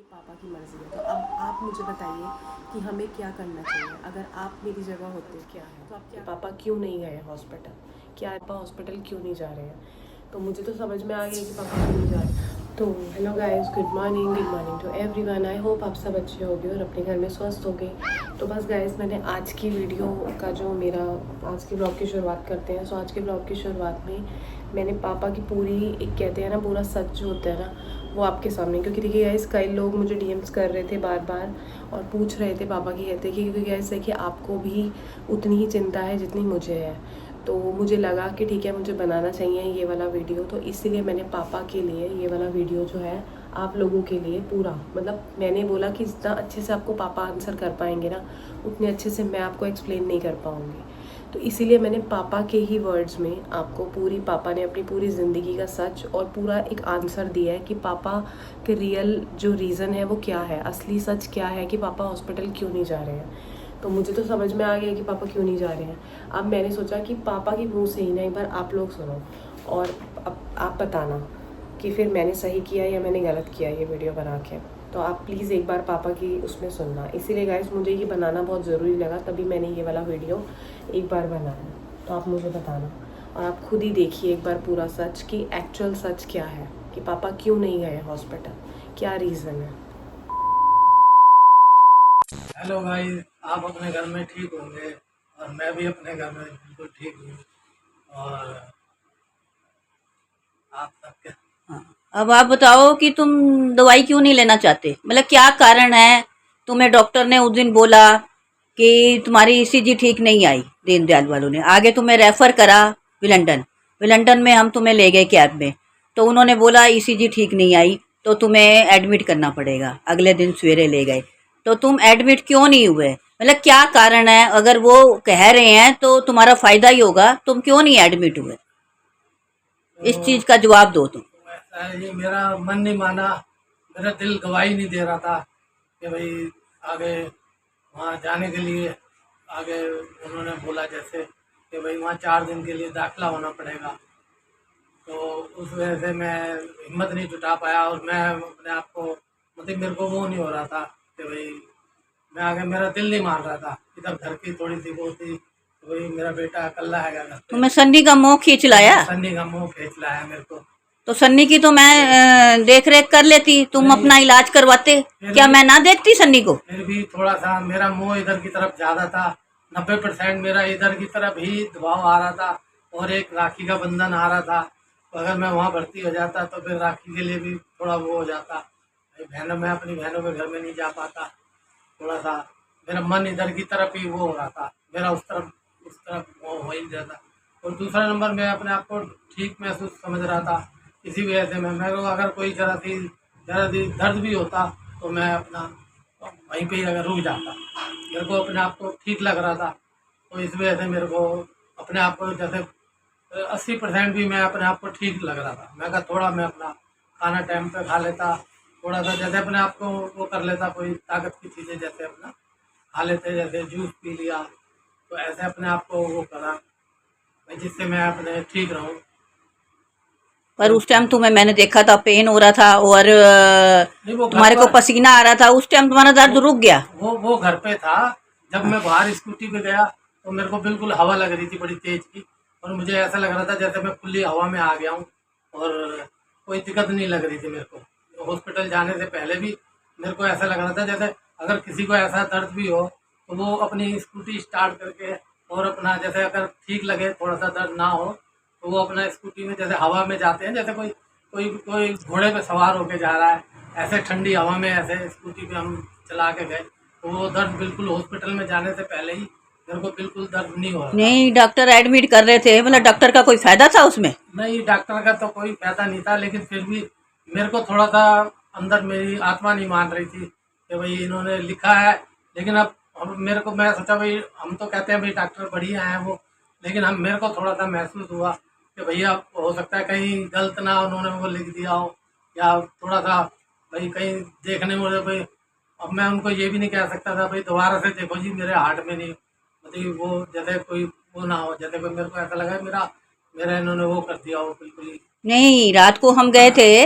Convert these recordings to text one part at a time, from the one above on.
ये पापा की मर्ज़ी है। तो अब आप मुझे बताइए कि हमें क्या करना चाहिए? अगर आप मेरी जगह होते क्या है तो आप क्या? पापा क्यों नहीं गए हॉस्पिटल? क्या पापा हॉस्पिटल क्यों नहीं जा रहे हैं? तो मुझे तो समझ में आ गया कि पापा क्यों नहीं जा रहे हैं। तो hello guys, good morning to everyone. I hope आप सब अच्छे होंगे और अपने घर में स्वस्थ होंगे। तो बस गाइस, मैंने आज की वीडियो का जो मेरा आज के ब्लॉग की शुरुआत करते हैं। सो आज के ब्लॉग की शुरुआत में मैंने पापा की पूरी एक कहते हैं ना पूरा सच जो होता है ना वो आपके सामने, क्योंकि देखिए गाइस कई लोग मुझे डीएम्स कर रहे थे बार बार और पूछ रहे थे पापा की हेल्थ की, क्योंकि गाइस देखिए आपको भी उतनी ही चिंता है जितनी मुझे है। तो मुझे लगा कि ठीक है मुझे बनाना चाहिए ये वाला वीडियो, तो इसीलिए मैंने पापा के लिए ये वाला वीडियो जो है आप लोगों के लिए पूरा, मतलब मैंने बोला कि जितना अच्छे से आपको पापा आंसर कर पाएंगे ना उतने अच्छे से मैं आपको एक्सप्लेन नहीं कर पाऊँगी। तो इसीलिए मैंने पापा के ही वर्ड्स में आपको पूरी, पापा ने अपनी पूरी ज़िंदगी का सच और पूरा एक आंसर दिया है कि पापा के रियल जो रीज़न है वो क्या है, असली सच क्या है कि पापा हॉस्पिटल क्यों नहीं जा रहे हैं। तो मुझे तो समझ में आ गया कि पापा क्यों नहीं जा रहे हैं। अब मैंने सोचा कि पापा की मुँह से ही ना एक बार आप लोग सुनो और अब आप बताना कि फिर मैंने सही किया या मैंने गलत किया ये वीडियो बना के। तो आप प्लीज़ एक बार पापा की उसमें सुनना। इसीलिए गाइस मुझे ये बनाना बहुत ज़रूरी लगा, तभी मैंने ये वाला वीडियो एक बार बनाया। तो आप मुझे बताना और आप खुद ही देखिए एक बार पूरा सच कि एक्चुअल सच क्या है कि पापा क्यों नहीं गए हॉस्पिटल, क्या रीज़न है। हेलो भाई, आप अपने घर में ठीक होंगे और मैं भी अपने घर में बिल्कुल ठीक हूँ। और आप सबके हाँ, अब आप बताओ कि तुम दवाई क्यों नहीं लेना चाहते, मतलब क्या कारण है। तुम्हें डॉक्टर ने उस दिन बोला कि तुम्हारी ईसीजी ठीक नहीं आई, दीनदयाल वालों ने आगे तुम्हें रेफर करा विलंडन। विलंडन में हम तुम्हें ले गए कैब में, तो उन्होंने बोला ईसीजी ठीक नहीं आई तो तुम्हें एडमिट करना पड़ेगा। अगले दिन सवेरे ले गए, तो तुम एडमिट क्यों नहीं हुए, मतलब क्या कारण है। अगर वो कह रहे हैं तो तुम्हारा फायदा ही होगा, तुम क्यों नहीं एडमिट हुए, इस तो, चीज का जवाब दो तुम। तो ऐसा है, ये मेरा मन नहीं माना, मेरा दिल गवाही नहीं दे रहा था कि भाई आगे वहाँ जाने के लिए। आगे उन्होंने बोला जैसे कि भाई वहाँ 4 दिन के लिए दाखिला होना पड़ेगा। तो उस वजह से मैं हिम्मत नहीं जुटा पाया और मैं अपने आप को, मतलब मेरे को वो नहीं हो रहा था कि भाई मैं आगे, मेरा दिल नहीं मान रहा था। इधर घर की थोड़ी सी वो थी तो भाई मेरा बेटा अकेला है घर पे। तुम्हें सन्नी का मुंह खींच लाया, सन्नी का मुंह खींच लाया मेरे को। तो सन्नी की तो मैं देख रेख कर लेती, तुम नहीं, अपना इलाज करवाते। फिर क्या भी मैं ना देखती सन्नी को। फिर भी थोड़ा सा मेरा मुंह इधर की तरफ ज़्यादा था। 90% मेरा इधर की तरफ ही दबाव आ रहा था और एक राखी का बंधन आ रहा था। तो अगर मैं वहाँ भर्ती हो जाता तो फिर राखी के लिए भी थोड़ा वो हो जाता। भाई बहनों, मैं अपनी बहनों के घर में नहीं जा पाता। थोड़ा सा मेरा मन इधर की तरफ ही वो हो रहा था, मेरा उस तरफ वो हो ही जाता। और दूसरा नंबर, मैं अपने आप को ठीक महसूस समझ रहा था। इसी वजह से मैं मेरे को अगर कोई ज़रा सी दर्द भी होता तो मैं अपना वहीं पे ही अगर रुक जाता। मेरे को अपने आप को ठीक लग रहा था, तो इस वजह से मेरे को अपने आप को जैसे 80% भी मैं अपने आप को ठीक लग रहा था। मैं कहा थोड़ा मैं अपना खाना टाइम पे खा लेता, थोड़ा सा जैसे अपने आप को वो कर लेता, कोई ताकत की चीज़ें जैसे अपना खा लेते, जैसे जूस पी लिया। तो ऐसे अपने आप को वो करा भाई, जिससे मैं अपने ठीक रहूँ। पर तो उस टाइम तुम्हें मैंने देखा था पेन हो रहा था और नहीं, वो घर तुम्हारे को पर, पसीना आ रहा था, उस टाइम तुम्हारा दर्द रुक गया। वो घर पे था। जब मैं बाहर स्कूटी पे गया तो मेरे को बिल्कुल हवा लग रही थी बड़ी तेज की, और मुझे ऐसा लग रहा था जैसे मैं खुली हवा में आ गया हूँ और कोई दिक्कत नहीं लग रही थी मेरे को। तो हॉस्पिटल जाने से पहले भी मेरे को ऐसा लग रहा था जैसे अगर किसी को ऐसा दर्द भी हो तो वो अपनी स्कूटी स्टार्ट करके और अपना, जैसे अगर ठीक लगे थोड़ा सा दर्द ना हो तो वो अपना स्कूटी में जैसे हवा में जाते हैं, जैसे कोई कोई कोई घोड़े पे सवार होके जा रहा है, ऐसे ठंडी हवा में ऐसे स्कूटी पे हम चला के गए। तो वो दर्द बिल्कुल हॉस्पिटल में जाने से पहले ही मेरे को बिल्कुल दर्द नहीं हो रहा था। नहीं, डॉक्टर एडमिट कर रहे थे, मतलब हाँ, डॉक्टर का कोई फायदा था उसमें। नहीं, डॉक्टर का तो कोई फायदा नहीं था, लेकिन फिर भी मेरे को थोड़ा सा अंदर मेरी आत्मा नहीं मान रही थी कि भाई इन्होंने लिखा है। लेकिन अब मेरे को, मैं सोचा भाई हम तो कहते हैं भाई डॉक्टर बढ़िया हैं वो, लेकिन हम, मेरे को थोड़ा सा महसूस हुआ कि भैया हो सकता है कहीं गलत ना उन्होंने वो लिख दिया हो, या थोड़ा सा भाई कहीं देखने में भाई। अब मैं उनको ये भी नहीं कह सकता था भाई दोबारा से देखो जी मेरे हार्ट में नहीं, मतलब वो जैसे कोई वो ना हो, जैसे कोई मेरे को ऐसा लगा मेरा मेरा इन्होंने वो कर दिया हो बिल्कुल ही। नहीं, रात को हम गए हाँ, थे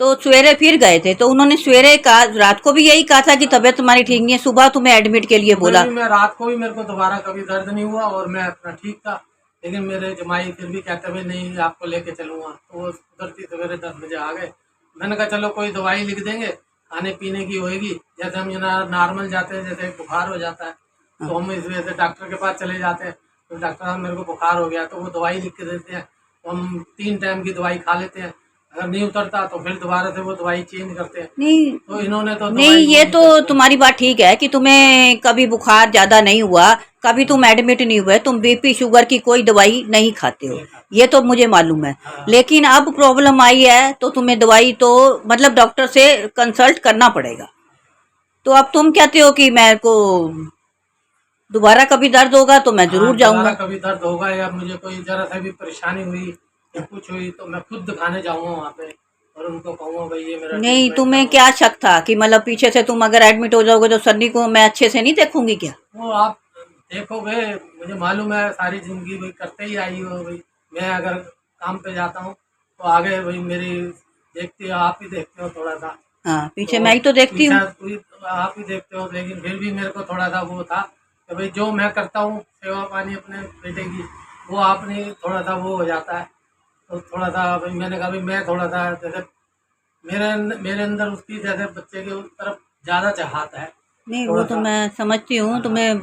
तो सवेरे फिर गए थे, तो उन्होंने सवेरे कहा, रात को भी यही कहा था कि तबीयत तुम्हारी ठीक नहीं है, सुबह तुम्हें एडमिट के लिए बोला। मैं रात को भी मेरे को दोबारा कभी दर्द नहीं हुआ और मैं अपना ठीक था, लेकिन मेरे जमाई फिर भी कहते हुए नहीं आपको लेके चलूँगा, तो वो उतरती सवेरे 10 बजे आ गए। मैंने कहा चलो कोई दवाई लिख देंगे, खाने पीने की होएगी, जैसे हम यहाँ नॉर्मल जाते हैं, जैसे बुखार हो जाता है तो हम इस वजह से डॉक्टर के पास चले जाते हैं, तो डॉक्टर साहब मेरे को बुखार हो गया तो वो दवाई लिख के देते हैं, तो हम 3 टाइम की दवाई खा लेते हैं, अगर नहीं उतरता तो फिर दोबारा से वो दवाई चेंज करते हैं। नहीं तो इन्होंने तो नहीं, ये तो तुम्हारी बात ठीक है कि तुम्हें कभी बुखार ज्यादा नहीं हुआ, कभी तुम एडमिट नहीं हुए, तुम बीपी शुगर की कोई दवाई नहीं खाते हो, ये तो मुझे मालूम है। लेकिन अब प्रॉब्लम आई है तो तुम्हें दवाई तो मतलब डॉक्टर से कंसल्ट करना पड़ेगा। तो अब तुम कहते हो कि मेरे को दोबारा कभी दर्द होगा तो मैं जरूर जाऊंगा। कभी दर्द होगा या मुझे कोई जरा सा भी परेशानी हुई या कुछ हुई तो मैं खुद दिखाने जाऊंगा वहाँ पे और उनको कहूँगा भाई ये मेरा नहीं, तुम्हें क्या शक था कि मतलब पीछे से तुम अगर एडमिट हो जाओगे तो सन्नी को मैं अच्छे से नहीं देखूंगी क्या? वो आप देखोगे, मुझे मालूम है सारी जिंदगी भाई करते ही आई हो भाई, मैं अगर काम पे जाता हूँ तो आगे भाई मेरी देखते हो, आप ही देखते हो थोड़ा सा। हाँ, पीछे मैं ही तो देखती हूँ। आप ही देखते हो, लेकिन फिर भी मेरे को थोड़ा सा वो था कि भाई जो मैं करता हूँ सेवा पानी अपने बेटे की, वो आपने थोड़ा सा वो हो जाता है, तो थोड़ा सा भाई मैंने कहा भाई मैं थोड़ा सा जैसे मेरे अंदर उसकी जैसे बच्चे के तरफ ज़्यादा चाहत है। नहीं, वो तो मैं समझती हूँ, तुम्हें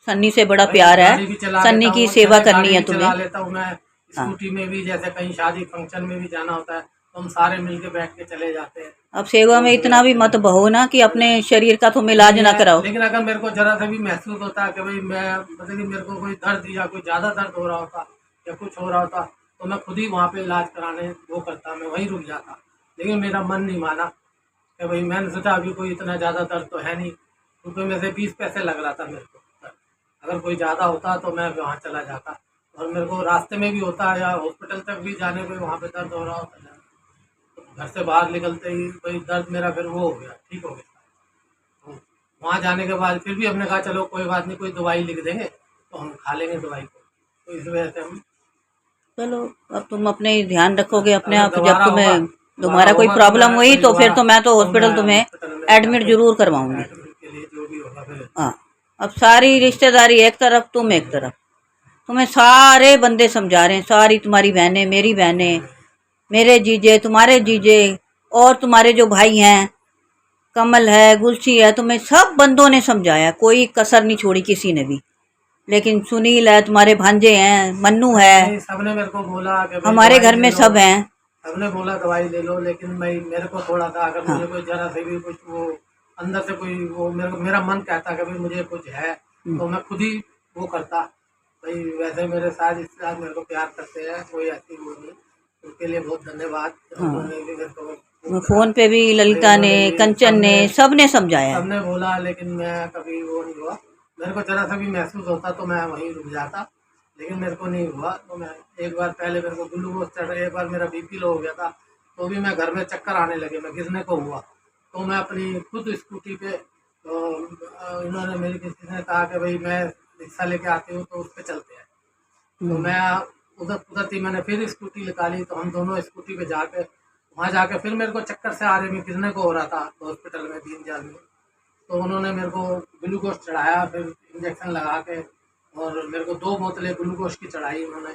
सन्नी से बड़ा प्यार है, सन्नी की सेवा करनी है तुम्हें। चला लेता हूँ मैं, स्कूटी में भी जैसे कहीं शादी फंक्शन में भी जाना होता है तो हम सारे मिलके बैठ के चले जाते हैं। अब सेवा में इतना भी मत बहो ना कि अपने शरीर का तुम इलाज ना कराओ। लेकिन अगर मेरे को जरा सा भी महसूस होता है कि भाई मैं मतलब कि मेरे को कोई दर्द या कोई ज़्यादा दर्द हो रहा होता या कुछ हो रहा होता तो मैं खुद ही वहाँ पे इलाज कराने वो करता, मैं वहीं रुक जाता, लेकिन मेरा मन नहीं माना कि भाई मैंने सोचा अभी कोई इतना ज़्यादा दर्द तो है नहीं, क्योंकि में से 20 पैसे लग रहा था मेरे को, अगर कोई ज़्यादा होता तो मैं वहाँ चला जाता, और मेरे को रास्ते में भी होता या हॉस्पिटल तक भी जाने पे वहाँ पे दर्द हो रहा होता, घर से बाहर निकलते ही भाई दर्द मेरा फिर वो हो गया, ठीक हो गया। तो वहाँ जाने के बाद फिर भी हमने कहा चलो कोई बात नहीं, कोई दवाई लिख देंगे तो हम खा लेंगे दवाई को, तो इस वजह से हम चलो अब तुम अपने ध्यान रखोगे अपने आप, जब दोबारा तुम्हें होगा, दोबारा कोई प्रॉब्लम हुई तो फिर तो मैं तो हॉस्पिटल तुम्हें एडमिट जाके जरूर करवाऊंगी। एडमिट के लिए जो भी होगा फिर। हाँ, अब सारी रिश्तेदारी एक तरफ, तुम एक तरफ, तुम्हें सारे बंदे समझा रहे हैं, सारी तुम्हारी बहनें, मेरी बहनें, मेरे जीजे, तुम्हारे जीजे, और तुम्हारे जो भाई हैं कमल है, गुलशी है, तुम्हें सब बंदों ने समझाया, कोई कसर नहीं छोड़ी किसी ने भी। लेकिन सुनील है, तुम्हारे भांजे हैं, मन्नू है, सबने मेरे को बोला कि हमारे घर में सब हैं, सबने बोला दवाई ले लो, लेकिन भाई मेरे को थोड़ा सा अगर मुझे कोई जरा से भी कुछ वो अंदर से कोई वो मेरा मन कहता कि भाई मुझे कुछ है तो मैं खुद ही वो करता। भाई वैसे मेरे साथ रिश्तेदार मेरे को प्यार करते हैं, कोई ऐसी वो नहीं, उसके लिए बहुत धन्यवाद। उन्होंने भी मेरे को फोन पे भी ललिता ने, कंचन ने, सब ने समझाया, सबने बोला, लेकिन मैं कभी वो नहीं हुआ, मेरे को जरा सा भी महसूस होता तो मैं वहीं रुक जाता, लेकिन मेरे को नहीं हुआ। तो मैं एक बार पहले मेरे को ग्लूकोज चढ़, एक बार मेरा बीपी लो हो गया था तो भी मैं घर में चक्कर आने लगे, मैं गिरने को हुआ, तो मैं अपनी खुद स्कूटी पे, तो इन्होंने मेरी किसी ने कहा कि भाई मैं रिक्शा लेके आती हूँ तो उस पर चलते हैं, तो मैं उधर थी, मैंने फिर स्कूटी निकाली, तो हम दोनों स्कूटी पे जाके वहाँ जाके फिर मेरे को चक्कर से आ रहे, मैं गिरने को हो रहा था हॉस्पिटल में 3 में, तो उन्होंने मेरे को ग्लूकोज चढ़ाया, फिर इंजेक्शन लगा के, और मेरे को 2 बोतलें ग्लूकोज की चढ़ाई उन्होंने,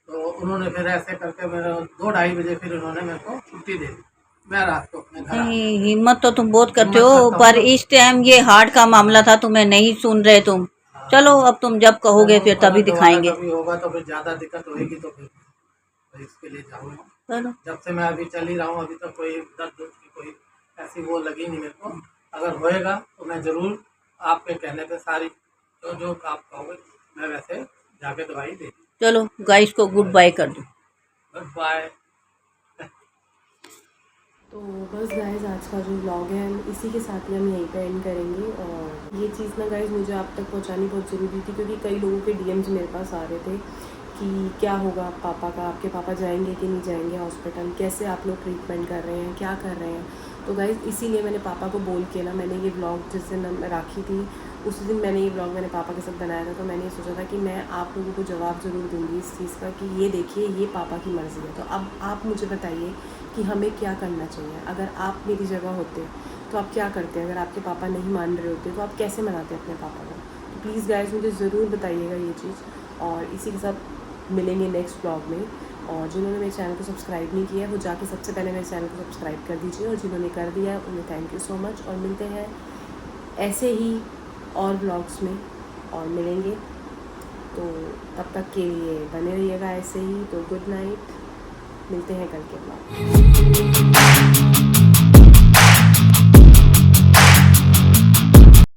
तो उन्होंने फिर ऐसे करके मेरे 2-2:30 बजे फिर उन्होंने मेरे को छुट्टी दे दी, मैं रात को अपने घर। हिम्मत तो तुम बहुत करते हो, पर इस टाइम ये हार्ट का मामला था, तुम्हें नहीं सुन रहे तुम। चलो अब तुम जब कहोगे फिर तभी दिखाएंगे। कभी होगा तो फिर ज़्यादा दिक्कत होगी तो फिर इसके लिए जाऊँगा। चलो, जब से मैं अभी चल ही रहा हूँ, अभी तक कोई दर्द की कोई ऐसी वो लगी नहीं मेरे को, अगर होएगा तो मैं ज़रूर आपके कहने पे सारी जो आप कहोगे मैं वैसे जाके दवाई दे दूँ। चलो गाइस को गुड बाय कर दो। Goodbye. तो बस गाइज आज का जो व्लॉग है इसी के साथ ही हम यहीं पे एंड करेंगे। और ये चीज़ ना गाइज मुझे आप तक पहुंचानी बहुत ज़रूरी थी, क्योंकि कई लोगों के डीएम्स मेरे पास आ रहे थे कि क्या होगा पापा का, आपके पापा जाएंगे कि नहीं जाएंगे हॉस्पिटल, कैसे आप लोग ट्रीटमेंट कर रहे हैं, क्या कर रहे हैं। तो गाइज इसीलिए मैंने पापा को बोल के ना मैंने ये व्लॉग जिस दिन राखी थी उसी दिन मैंने ये ब्लॉग मैंने पापा के साथ बनाया था, तो मैंने ये सोचा था कि मैं आप लोगों को जवाब ज़रूर दूंगी इस चीज़ का कि ये देखिए ये पापा की मर्ज़ी है। तो अब आप मुझे बताइए कि हमें क्या करना चाहिए। अगर आप मेरी जगह होते तो आप क्या करते? अगर आपके पापा नहीं मान रहे होते तो आप कैसे मनाते अपने पापा को? तो प्लीज़ गाइस मुझे ज़रूर बताइएगा ये चीज़। और इसी के साथ मिलेंगे नेक्स्ट ब्लॉग में। और जिन्होंने मेरे चैनल को सब्सक्राइब नहीं किया है वो जाके सबसे पहले मेरे चैनल को सब्सक्राइब कर दीजिए, और जिन्होंने कर दिया है उन्हें थैंक यू सो मच। और मिलते हैं ऐसे ही और ब्लॉग्स में और मिलेंगे, तो तब तक के लिए बने रहिएगा ऐसे ही। तो गुड नाइट, मिलते हैं कल के ब्लॉग।